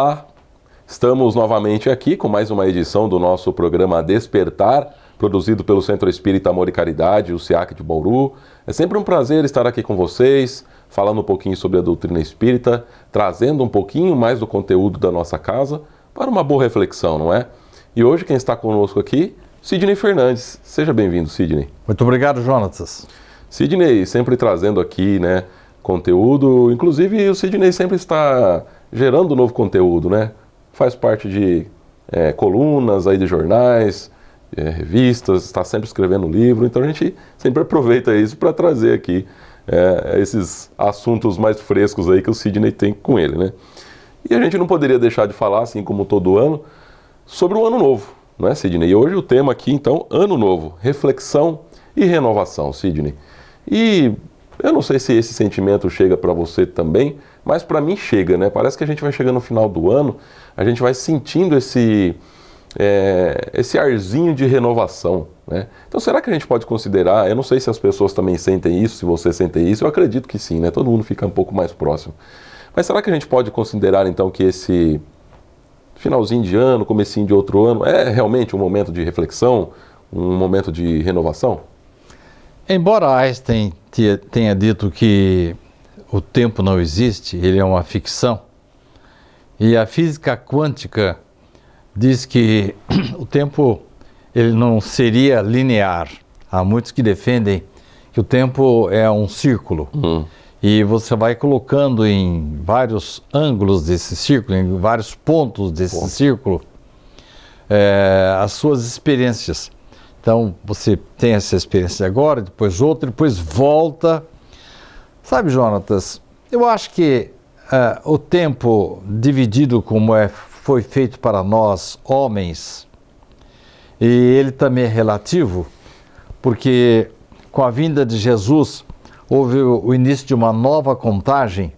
Olá, estamos novamente aqui com mais uma edição do nosso programa Despertar, produzido pelo Centro Espírita Amor e Caridade, o SEAC de Bauru. É sempre um prazer estar aqui com vocês, falando um pouquinho sobre a doutrina espírita, trazendo um pouquinho mais do conteúdo da nossa casa para uma boa reflexão, não é? E hoje quem está conosco aqui, Sidney Fernandes. Seja bem-vindo, Sidney. Muito obrigado, Jonatas. Sidney sempre trazendo aqui, né, conteúdo, inclusive o Sidney sempre está gerando novo conteúdo, né? Faz parte de colunas aí de jornais, revistas, está sempre escrevendo livro, então a gente sempre aproveita isso para trazer aqui esses assuntos mais frescos aí que o Sidney tem com ele, né? E a gente não poderia deixar de falar, assim como todo ano, sobre o Ano Novo, não é, Sidney? E hoje o tema aqui, então, Ano Novo, reflexão e renovação, Sidney. E eu não sei se esse sentimento chega para você também, mas para mim chega, né? Parece que a gente vai chegando no final do ano, a gente vai sentindo esse arzinho de renovação, né? Então será que a gente pode considerar, eu não sei se as pessoas também sentem isso, se você sente isso, eu acredito que sim, né? Todo mundo fica um pouco mais próximo. Mas será que a gente pode considerar então que esse finalzinho de ano, comecinho de outro ano, é realmente um momento de reflexão, um momento de renovação? Embora Einstein tenha dito que o tempo não existe, ele é uma ficção, e a física quântica diz que o tempo ele não seria linear. Há muitos que defendem que o tempo é um círculo, e você vai colocando em vários ângulos desse círculo, em vários pontos desse círculo, as suas experiências. Então, você tem essa experiência agora, depois outra, depois volta. Sabe, Jonatas, eu acho que o tempo dividido como foi feito para nós, homens, e ele também é relativo, porque com a vinda de Jesus houve o início de uma nova contagem,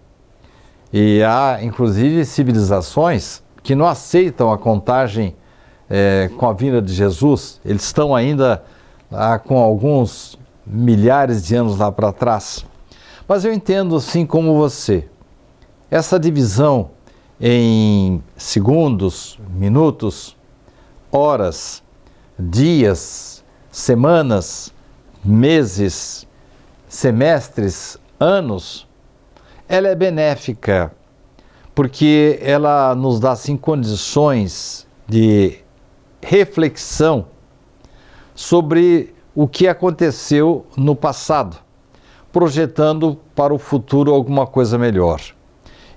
e há, inclusive, civilizações que não aceitam a contagem com a vinda de Jesus. Eles estão ainda com alguns milhares de anos lá para trás. Mas eu entendo, assim como você, essa divisão em segundos, minutos, horas, dias, semanas, meses, semestres, anos, ela é benéfica, porque ela nos dá, assim, condições de reflexão sobre o que aconteceu no passado, projetando para o futuro alguma coisa melhor.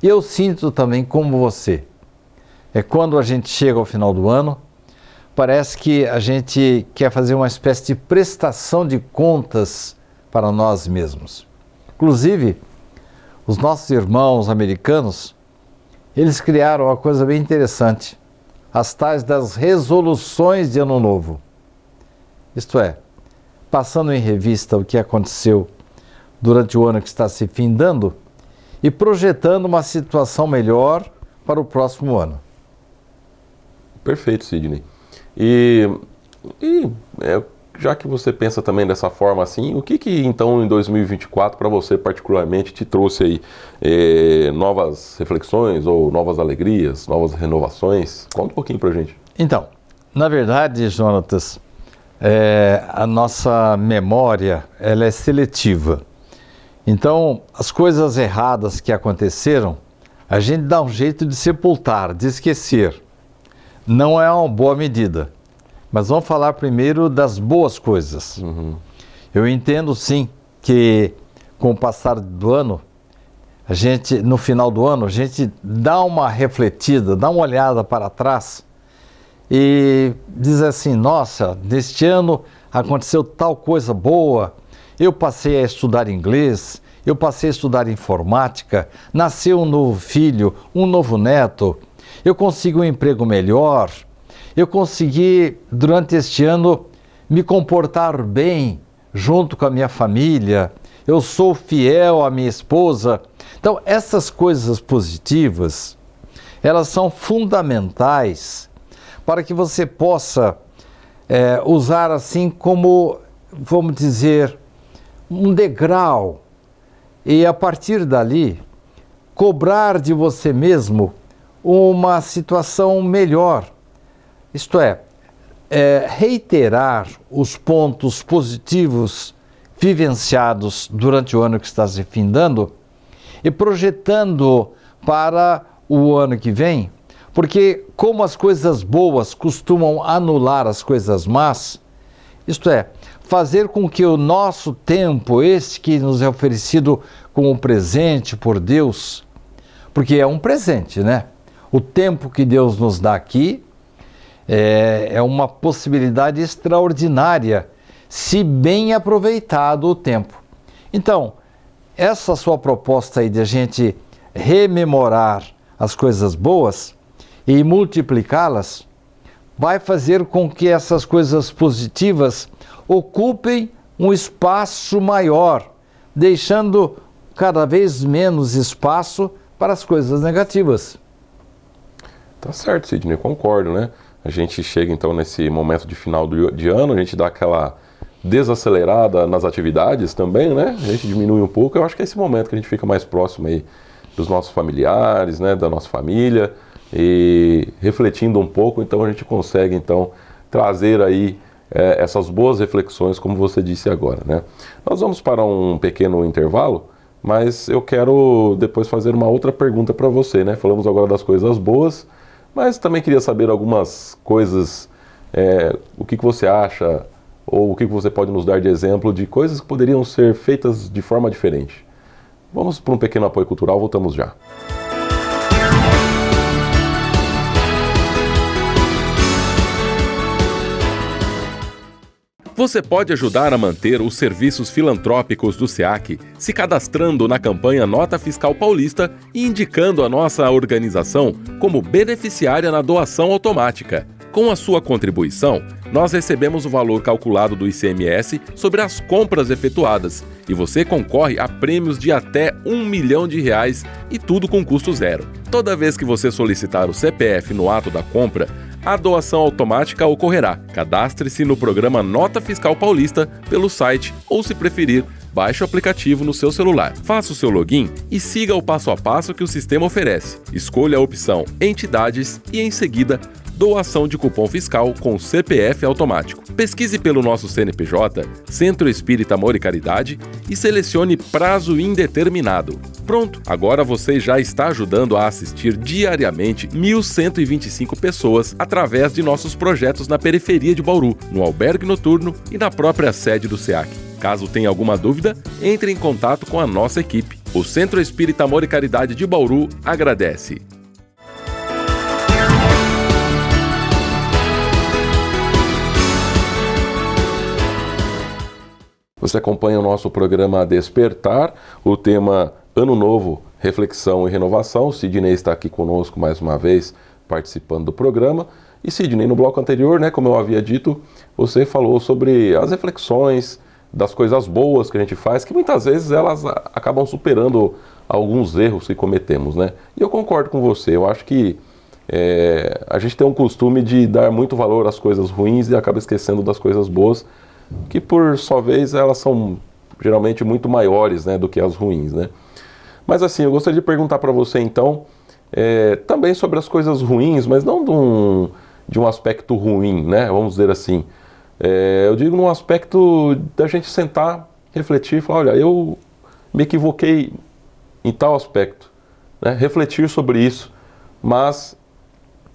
E eu sinto também como você. Quando a gente chega ao final do ano, parece que a gente quer fazer uma espécie de prestação de contas para nós mesmos. Inclusive, os nossos irmãos americanos, eles criaram uma coisa bem interessante, as tais das resoluções de Ano Novo. Isto é, passando em revista o que aconteceu durante o ano que está se findando e projetando uma situação melhor para o próximo ano. Perfeito, Sidney. E já que você pensa também dessa forma assim, o que então em 2024 para você particularmente te trouxe aí novas reflexões ou novas alegrias, novas renovações? Conta um pouquinho pra gente. Então, na verdade, Jonatas, a nossa memória ela é seletiva. Então, as coisas erradas que aconteceram, a gente dá um jeito de sepultar, de esquecer. Não é uma boa medida. Mas vamos falar primeiro das boas coisas. Eu entendo, sim, que com o passar do ano, no final do ano, a gente dá uma refletida, dá uma olhada para trás e diz assim, nossa, neste ano aconteceu tal coisa boa, eu passei a estudar inglês, eu passei a estudar informática, nasceu um novo filho, um novo neto, eu consegui um emprego melhor, eu consegui, durante este ano, me comportar bem junto com a minha família, eu sou fiel à minha esposa. Então, essas coisas positivas, elas são fundamentais para que você possa usar assim como, vamos dizer, um degrau e a partir dali cobrar de você mesmo uma situação melhor. Isto é, reiterar os pontos positivos vivenciados durante o ano que está se findando e projetando para o ano que vem, porque como as coisas boas costumam anular as coisas más, isto é, fazer com que o nosso tempo, esse que nos é oferecido como presente por Deus, porque é um presente, né? O tempo que Deus nos dá aqui é uma possibilidade extraordinária, se bem aproveitado o tempo. Então, essa sua proposta aí de a gente rememorar as coisas boas e multiplicá-las, vai fazer com que essas coisas positivas ocupem um espaço maior, deixando cada vez menos espaço para as coisas negativas. Tá certo, Sidney, concordo, né? A gente chega então nesse momento de final de ano, a gente dá aquela desacelerada nas atividades também, né? A gente diminui um pouco. Eu acho que é esse momento que a gente fica mais próximo aí dos nossos familiares, né? Da nossa família, e refletindo um pouco, então a gente consegue então trazer aí essas boas reflexões, como você disse agora, né? Nós vamos para um pequeno intervalo, mas eu quero depois fazer uma outra pergunta para você, né? Falamos agora das coisas boas, mas também queria saber algumas coisas, o que você acha, ou o que você pode nos dar de exemplo de coisas que poderiam ser feitas de forma diferente. Vamos para um pequeno apoio cultural, voltamos já. Você pode ajudar a manter os serviços filantrópicos do SEAC se cadastrando na campanha Nota Fiscal Paulista e indicando a nossa organização como beneficiária na doação automática. Com a sua contribuição, nós recebemos o valor calculado do ICMS sobre as compras efetuadas e você concorre a prêmios de até R$1 milhão e tudo com custo zero. Toda vez que você solicitar o CPF no ato da compra, a doação automática ocorrerá. Cadastre-se no programa Nota Fiscal Paulista pelo site ou, se preferir, baixe o aplicativo no seu celular. Faça o seu login e siga o passo a passo que o sistema oferece. Escolha a opção Entidades e, em seguida, Doação de cupom fiscal com CPF automático. Pesquise pelo nosso CNPJ, Centro Espírita Amor e Caridade, e selecione prazo indeterminado. Pronto, agora você já está ajudando a assistir diariamente 1.125 pessoas através de nossos projetos na periferia de Bauru, no albergue noturno e na própria sede do SEAC. Caso tenha alguma dúvida, entre em contato com a nossa equipe. O Centro Espírita Amor e Caridade de Bauru agradece. Você acompanha o nosso programa Despertar, o tema Ano Novo, Reflexão e Renovação. O Sidney está aqui conosco mais uma vez, participando do programa. E Sidney, no bloco anterior, né, como eu havia dito, você falou sobre as reflexões das coisas boas que a gente faz, que muitas vezes elas acabam superando alguns erros que cometemos, né? E eu concordo com você, eu acho que a gente tem um costume de dar muito valor às coisas ruins e acaba esquecendo das coisas boas, que por sua vez elas são geralmente muito maiores, né, do que as ruins, né? Mas assim, eu gostaria de perguntar para você então, também sobre as coisas ruins, mas não de um aspecto ruim, né, vamos dizer assim. Eu digo num aspecto da gente sentar, refletir e falar, olha, eu me equivoquei em tal aspecto, né? Refletir sobre isso, mas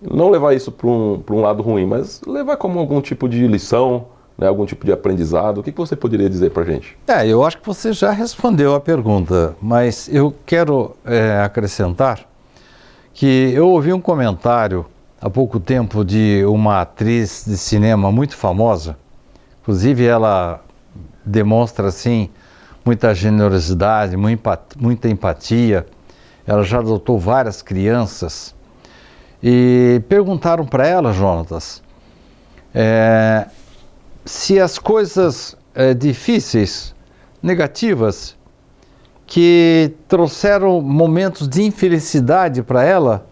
não levar isso para um lado ruim, mas levar como algum tipo de lição, né, algum tipo de aprendizado. O que você poderia dizer para a gente? Eu acho que você já respondeu a pergunta, mas eu quero acrescentar que eu ouvi um comentário há pouco tempo de uma atriz de cinema muito famosa. Inclusive ela demonstra assim muita generosidade, muita empatia. Ela já adotou várias crianças e perguntaram para ela, Jonatas, se as coisas difíceis, negativas, que trouxeram momentos de infelicidade para ela,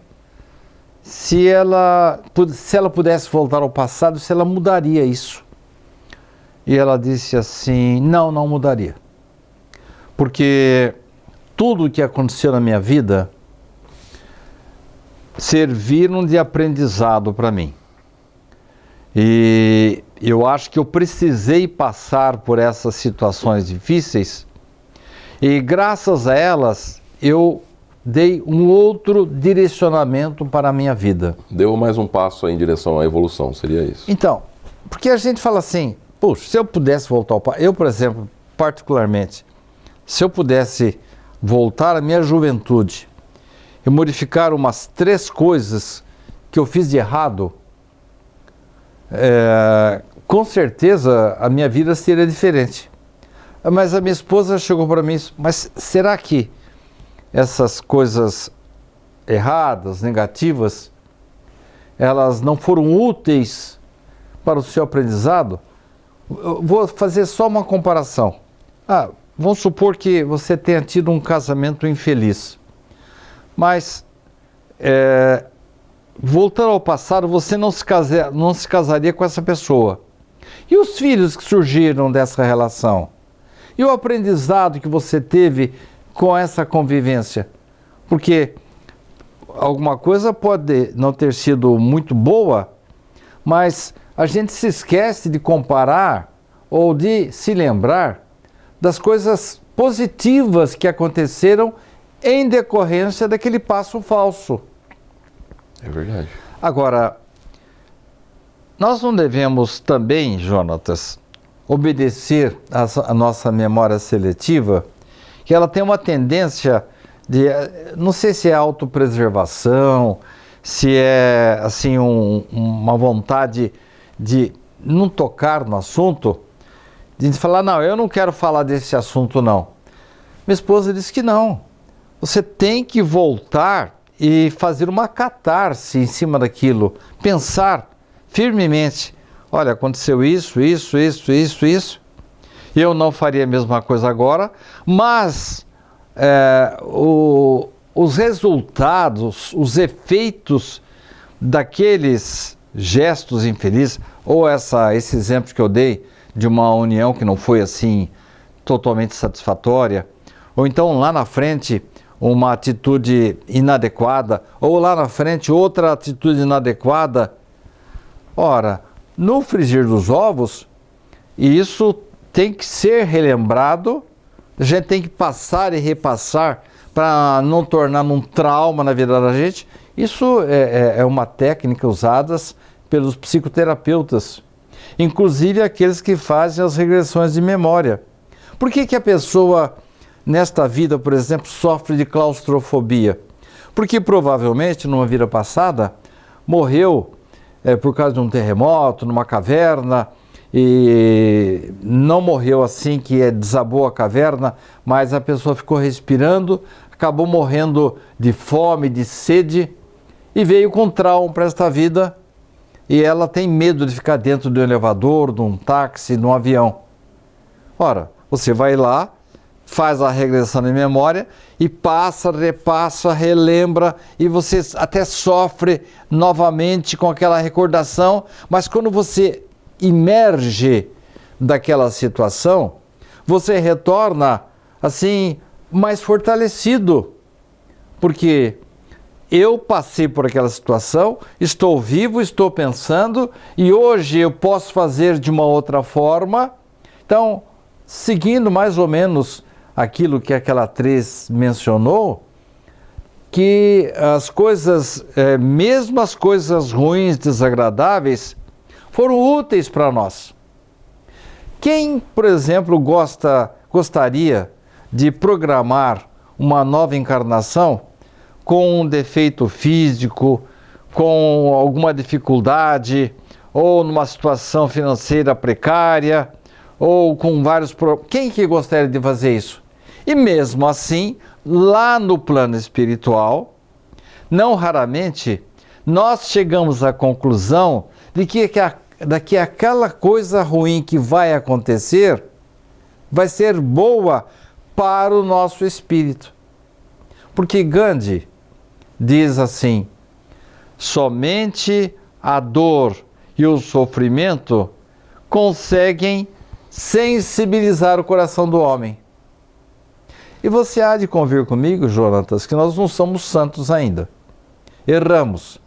se ela pudesse voltar ao passado, se ela mudaria isso. E ela disse assim, não mudaria. Porque tudo o que aconteceu na minha vida serviram de aprendizado para mim. E eu acho que eu precisei passar por essas situações difíceis e graças a elas eu dei um outro direcionamento para a minha vida. Deu mais um passo aí em direção à evolução, seria isso? Então, porque a gente fala assim, puxa, se eu pudesse voltar ao passado, eu, por exemplo, particularmente, se eu pudesse voltar à minha juventude e modificar umas 3 coisas que eu fiz de errado, com certeza a minha vida seria diferente. Mas a minha esposa chegou para mim, mas será que essas coisas erradas, negativas, elas não foram úteis para o seu aprendizado? Eu vou fazer só uma comparação. Vamos supor que você tenha tido um casamento infeliz, mas voltando ao passado, você não se casaria com essa pessoa. E os filhos que surgiram dessa relação? E o aprendizado que você teve com essa convivência? Porque alguma coisa pode não ter sido muito boa, mas a gente se esquece de comparar ou de se lembrar das coisas positivas que aconteceram em decorrência daquele passo falso. É verdade. Agora, nós não devemos também, Jonatas, obedecer à nossa memória seletiva, que ela tem uma tendência de, não sei se é autopreservação, se é assim uma vontade de não tocar no assunto, de falar, não, eu não quero falar desse assunto não. Minha esposa disse que não. Você tem que voltar e fazer uma catarse em cima daquilo, pensar firmemente, olha, aconteceu isso, eu não faria a mesma coisa agora, mas os resultados, os efeitos daqueles gestos infelizes, ou esse exemplo que eu dei de uma união que não foi assim totalmente satisfatória, ou então lá na frente uma atitude inadequada, ou lá na frente outra atitude inadequada. Ora, no frigir dos ovos, isso tem que ser relembrado, a gente tem que passar e repassar para não tornar um trauma na vida da gente. Isso é uma técnica usada pelos psicoterapeutas, inclusive aqueles que fazem as regressões de memória. Por que a pessoa, nesta vida, por exemplo, sofre de claustrofobia? Porque provavelmente, numa vida passada, morreu por causa de um terremoto, numa caverna, e não morreu assim que desabou a caverna, mas a pessoa ficou respirando, acabou morrendo de fome, de sede, e veio com trauma para esta vida, e ela tem medo de ficar dentro de um elevador, de um táxi, de um avião. Ora, você vai lá, faz a regressão de memória e passa, repassa, relembra e você até sofre novamente com aquela recordação, mas quando você imerge daquela situação, você retorna assim mais fortalecido, porque eu passei por aquela situação, estou vivo, estou pensando e hoje eu posso fazer de uma outra forma. Então, seguindo mais ou menos aquilo que aquela atriz mencionou, que as coisas, mesmo as coisas ruins, desagradáveis, foram úteis para nós. Quem, por exemplo, gostaria de programar uma nova encarnação com um defeito físico, com alguma dificuldade, ou numa situação financeira precária, ou com vários problemas? Quem que gostaria de fazer isso? E mesmo assim, lá no plano espiritual, não raramente, nós chegamos à conclusão de que aquela coisa ruim que vai acontecer vai ser boa para o nosso espírito. Porque Gandhi diz assim, somente a dor e o sofrimento conseguem sensibilizar o coração do homem. E você há de convir comigo, Jonatas, que nós não somos santos ainda. erramos.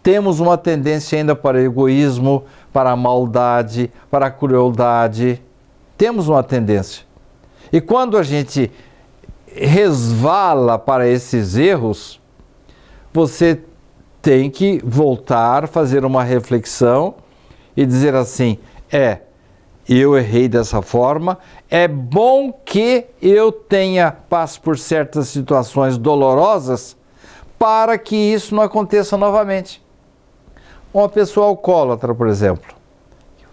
Temos uma tendência ainda para o egoísmo, para a maldade, para a crueldade. Temos uma tendência. E quando a gente resvala para esses erros, você tem que voltar, fazer uma reflexão e dizer assim, eu errei dessa forma, é bom que eu passe por certas situações dolorosas para que isso não aconteça novamente. Uma pessoa alcoólatra, por exemplo,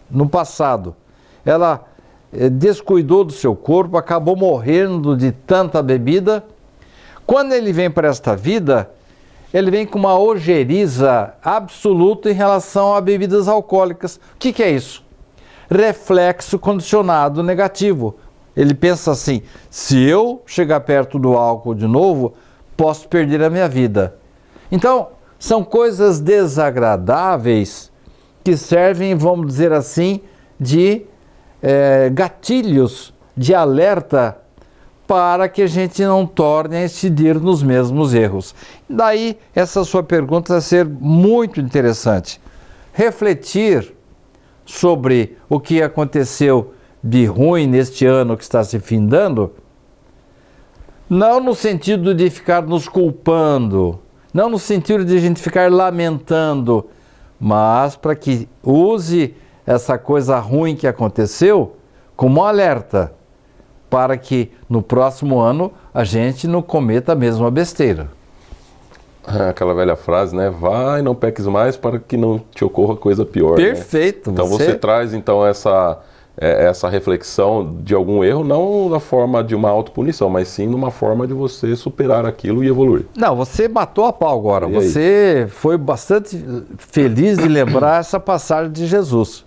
no passado, ela descuidou do seu corpo, acabou morrendo de tanta bebida. Quando ele vem para esta vida, ele vem com uma ojeriza absoluta em relação a bebidas alcoólicas. O que é isso? Reflexo condicionado negativo. Ele pensa assim, se eu chegar perto do álcool de novo, posso perder a minha vida. Então, são coisas desagradáveis que servem, vamos dizer assim, de gatilhos de alerta para que a gente não torne a incidir nos mesmos erros. Daí, essa sua pergunta vai ser muito interessante. Refletir sobre o que aconteceu de ruim neste ano que está se findando, não no sentido de ficar nos culpando, não no sentido de a gente ficar lamentando, mas para que use essa coisa ruim que aconteceu como um alerta, para que no próximo ano a gente não cometa a mesma besteira. Aquela velha frase, né? Vai, não peques mais para que não te ocorra coisa pior. Perfeito. Né? Então você traz então essa reflexão de algum erro, não na forma de uma autopunição, mas sim numa forma de você superar aquilo e evoluir. Não, você matou a pau agora. Você foi bastante feliz de lembrar essa passagem de Jesus.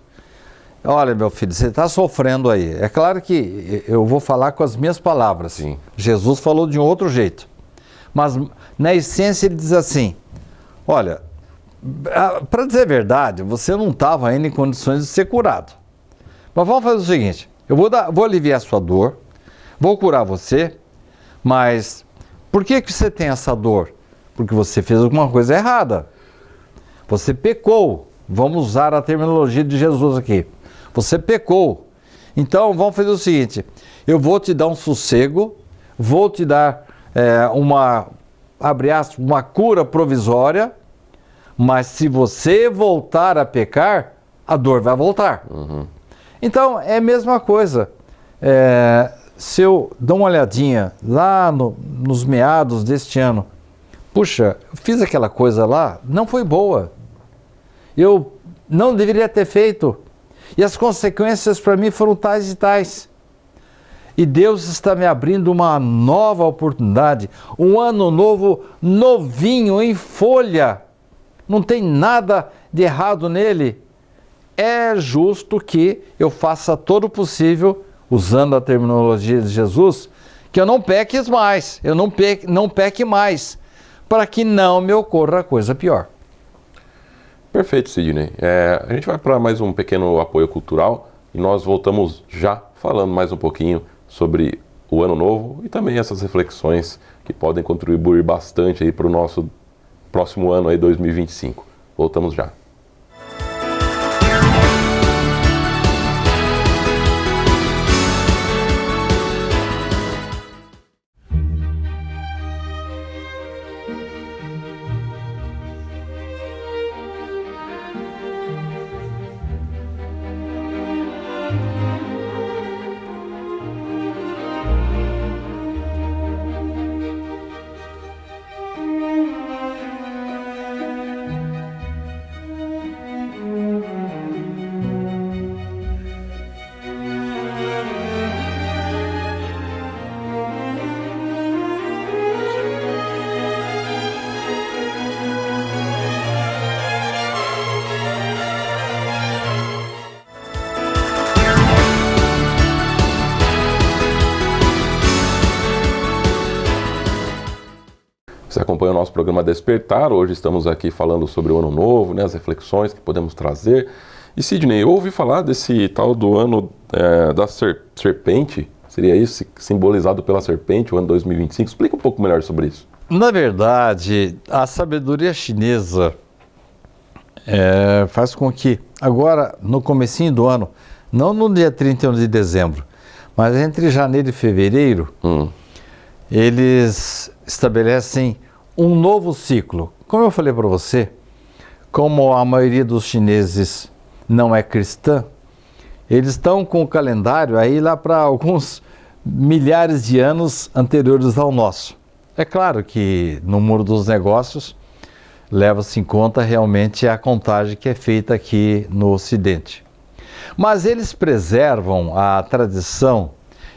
Olha, meu filho, você está sofrendo aí. É claro que eu vou falar com as minhas palavras. Sim. Jesus falou de um outro jeito. Mas, na essência, ele diz assim, olha, para dizer a verdade, você não estava ainda em condições de ser curado. Mas vamos fazer o seguinte, eu vou aliviar a sua dor, vou curar você, mas por que você tem essa dor? Porque você fez alguma coisa errada. Você pecou. Vamos usar a terminologia de Jesus aqui. Você pecou. Então, vamos fazer o seguinte, eu vou te dar um sossego, vou te dar uma cura provisória, mas se você voltar a pecar, a dor vai voltar. Uhum. Então, é a mesma coisa. Se eu dou uma olhadinha lá nos meados deste ano, puxa, eu fiz aquela coisa lá, não foi boa. Eu não deveria ter feito. E as consequências para mim foram tais e tais. E Deus está me abrindo uma nova oportunidade, um ano novo, novinho, em folha. Não tem nada de errado nele. É justo que eu faça todo o possível, usando a terminologia de Jesus, que eu não peque mais, eu não peque mais, para que não me ocorra coisa pior. Perfeito, Sidney. A gente vai para mais um pequeno apoio cultural e nós voltamos já falando mais um pouquinho sobre o ano novo e também essas reflexões que podem contribuir bastante aí para o nosso próximo ano aí, 2025. Voltamos já. Você acompanha o nosso programa Despertar. Hoje estamos aqui falando sobre o ano novo, né, as reflexões que podemos trazer. E Sidney, eu ouvi falar desse tal do ano da serpente, seria isso, simbolizado pela serpente, o ano 2025. Explica um pouco melhor sobre isso. Na verdade, a sabedoria chinesa faz com que agora, no comecinho do ano, não no dia 31 de dezembro, mas entre janeiro e fevereiro, eles estabelecem um novo ciclo. Como eu falei para você, como a maioria dos chineses não é cristã, eles estão com o calendário aí lá para alguns milhares de anos anteriores ao nosso. É claro que no mundo dos negócios leva-se em conta realmente a contagem que é feita aqui no Ocidente. Mas eles preservam a tradição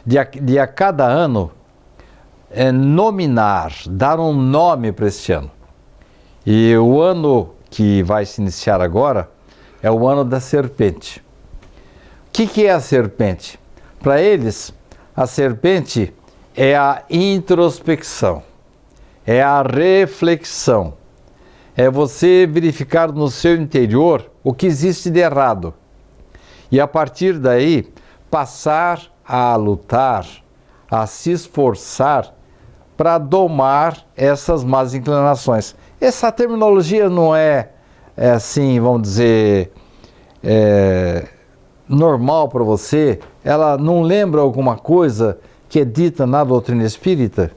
de a cada ano nominar, dar um nome para este ano. E o ano que vai se iniciar agora é o ano da serpente. O que é a serpente? Para eles, a serpente é a introspecção, é a reflexão, é você verificar no seu interior o que existe de errado e a partir daí passar a lutar, a se esforçar para domar essas más inclinações. Essa terminologia não é assim, vamos dizer, normal para você? Ela não lembra alguma coisa que é dita na doutrina espírita?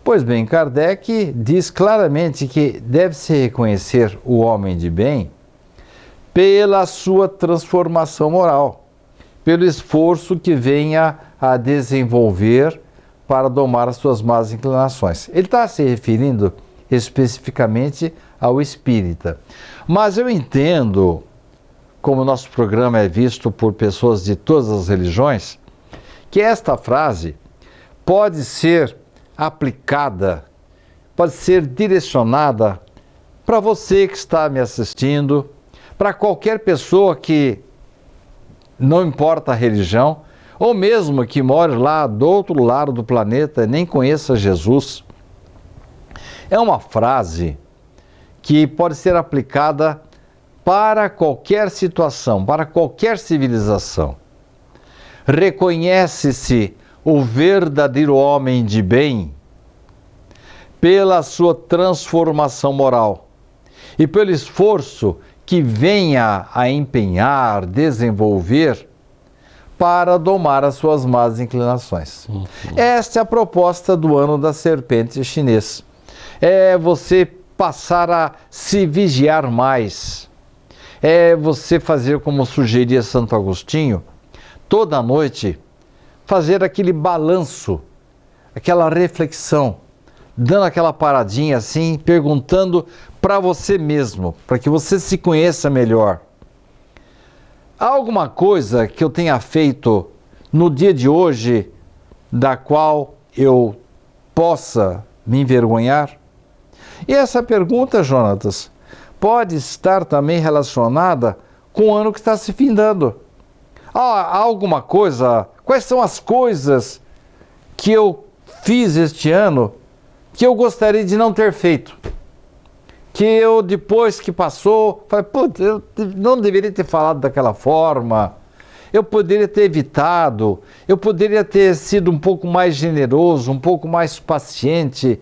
Pois bem, Kardec diz claramente que deve-se reconhecer o homem de bem pela sua transformação moral, pelo esforço que venha a desenvolver para domar as suas más inclinações. Ele está se referindo especificamente ao espírita. Mas eu entendo, como nosso programa é visto por pessoas de todas as religiões, que esta frase pode ser aplicada, pode ser direcionada para você que está me assistindo, para qualquer pessoa que não importa a religião, ou mesmo que more lá do outro lado do planeta e nem conheça Jesus. É uma frase que pode ser aplicada para qualquer situação, para qualquer civilização. Reconhece-se o verdadeiro homem de bem pela sua transformação moral e pelo esforço que venha a empenhar, desenvolver para domar as suas más inclinações. Esta é a proposta do ano da serpente chinês. É você passar a se vigiar mais. É você fazer como sugeria Santo Agostinho, toda noite, fazer aquele balanço, aquela reflexão, dando aquela paradinha assim, perguntando para você mesmo, para que você se conheça melhor. Há alguma coisa que eu tenha feito no dia de hoje da qual eu possa me envergonhar? E essa pergunta, Jonatas, pode estar também relacionada com o ano que está se findando. Há alguma coisa, quais são as coisas que eu fiz este ano que eu gostaria de não ter feito? Que eu, depois que passou, falei, putz, eu não deveria ter falado daquela forma, eu poderia ter evitado, eu poderia ter sido um pouco mais generoso, um pouco mais paciente,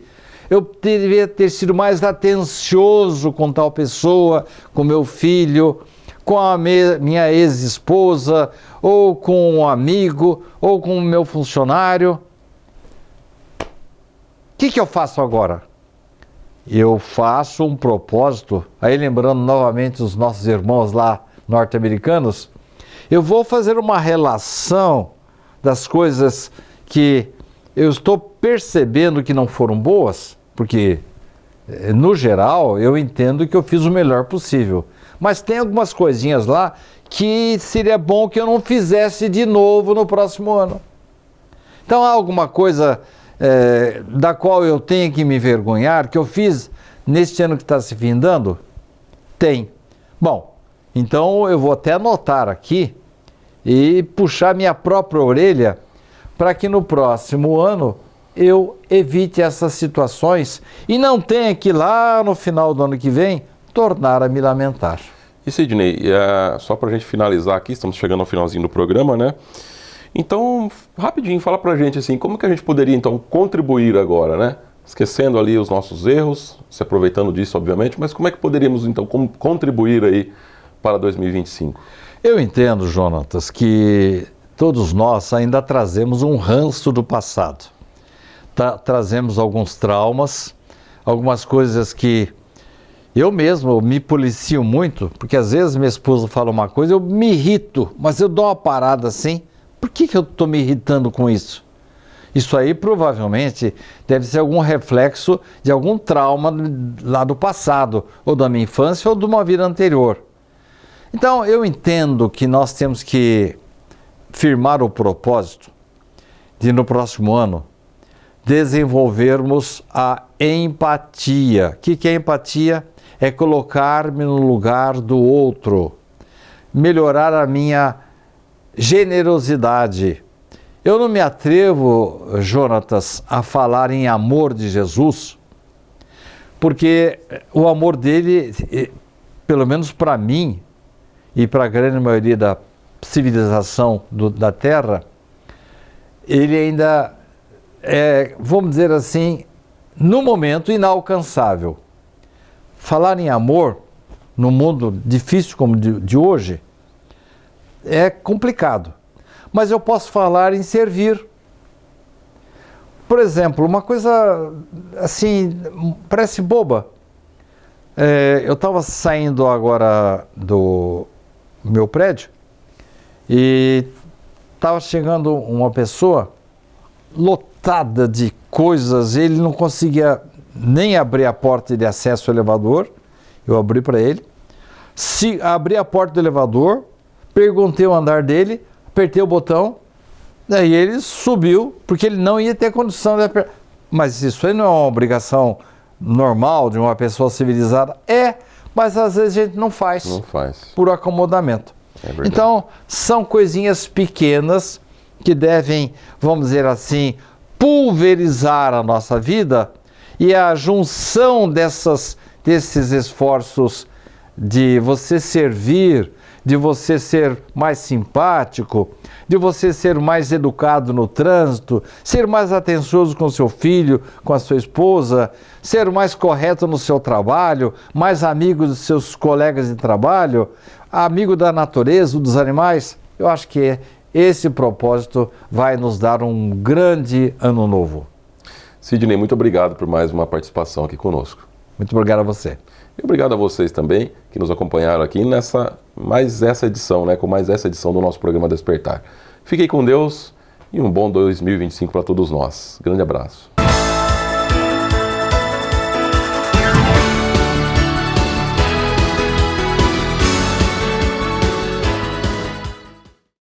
eu deveria ter sido mais atencioso com tal pessoa, com meu filho, com a minha ex-esposa, ou com um amigo, ou com o meu funcionário. O que eu faço agora? Eu faço um propósito, aí lembrando novamente os nossos irmãos lá norte-americanos, eu vou fazer uma relação das coisas que eu estou percebendo que não foram boas, porque no geral eu entendo que eu fiz o melhor possível, mas tem algumas coisinhas lá que seria bom que eu não fizesse de novo no próximo ano. Então há alguma coisa da qual eu tenho que me envergonhar, que eu fiz neste ano que está se findando? Tem. Bom, então eu vou até anotar aqui e puxar minha própria orelha para que no próximo ano eu evite essas situações e não tenha que lá no final do ano que vem tornar a me lamentar. E Sidney, só para a gente finalizar aqui, estamos chegando ao finalzinho do programa, né? Então, rapidinho, fala pra gente assim, como que a gente poderia então contribuir agora, né? esquecendo ali os nossos erros, se aproveitando disso, obviamente, mas como é que poderíamos, então, contribuir aí para 2025? Eu entendo, Jonatas, que todos nós ainda trazemos um ranço do passado. Trazemos alguns traumas, algumas coisas que eu mesmo me policio muito, porque às vezes minha esposa fala uma coisa, eu me irrito, mas eu dou uma parada assim. Por que eu estou me irritando com isso? Isso aí provavelmente deve ser algum reflexo de algum trauma lá do passado, ou da minha infância, ou de uma vida anterior. Então eu entendo que nós temos que firmar o propósito de no próximo ano desenvolvermos a empatia. O que é empatia? É colocar-me no lugar do outro, melhorar a minha generosidade. Eu não me atrevo, Jonatas, a falar em amor de Jesus, porque o amor dele, pelo menos para mim e para a grande maioria da civilização da Terra, ele ainda é, vamos dizer assim, no momento inalcançável. Falar em amor, num mundo difícil como de hoje, é complicado. Mas eu posso falar em servir. Por exemplo, uma coisa assim, parece boba. Eu estava saindo agora do meu prédio e estava chegando uma pessoa lotada de coisas, ele não conseguia nem abrir a porta de acesso ao elevador. Eu abri para ele, abri a porta do elevador, perguntei o andar dele, apertei o botão, daí ele subiu, porque ele não ia ter condição de apertar. Mas isso aí não é uma obrigação normal de uma pessoa civilizada? Mas às vezes a gente não faz. Não faz. Por acomodamento. É verdade. Então, são coisinhas pequenas que devem, vamos dizer assim, pulverizar a nossa vida, e a junção desses esforços de você servir, de você ser mais simpático, de você ser mais educado no trânsito, ser mais atencioso com seu filho, com a sua esposa, ser mais correto no seu trabalho, mais amigo dos seus colegas de trabalho, amigo da natureza, dos animais. Eu acho que esse propósito vai nos dar um grande ano novo. Sidney, muito obrigado por mais uma participação aqui conosco. Muito obrigado a você. E obrigado a vocês também que nos acompanharam aqui mais essa edição, com mais essa edição do nosso programa Despertar. Fiquem com Deus e um bom 2025 para todos nós. Grande abraço.